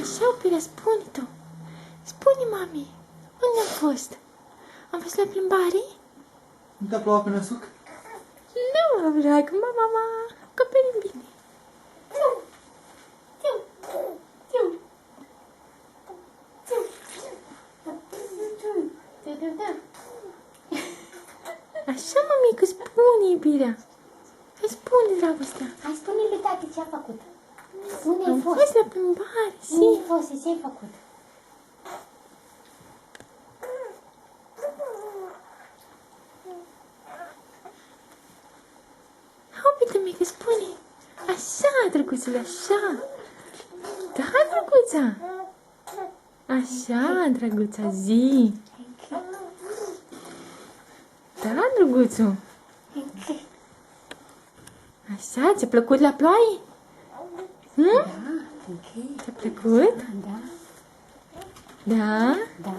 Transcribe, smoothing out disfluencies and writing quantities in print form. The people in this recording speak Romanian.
Așa, Opire, spune tu. Spune, mami, unde am fost? Am fost la plimbare? Nu te-a plouat până suc? Nu mă plac, mama, acoperim bine. Așa, mămică, spune, iubirea. Hai, spune, dragostea. Hai, spune lui tati ce a făcut. Unde ai Am fost? fost la plimbare, Unde si. ai fost? Ce ai făcut? Uite, mică, spune. Așa, drăguțule, așa. Da, drăguța. Așa, drăguța, zi. Da, drăguțu. Așa, ți-a plăcut la ploaie? Da, Ți-a plăcut? da, Da? da.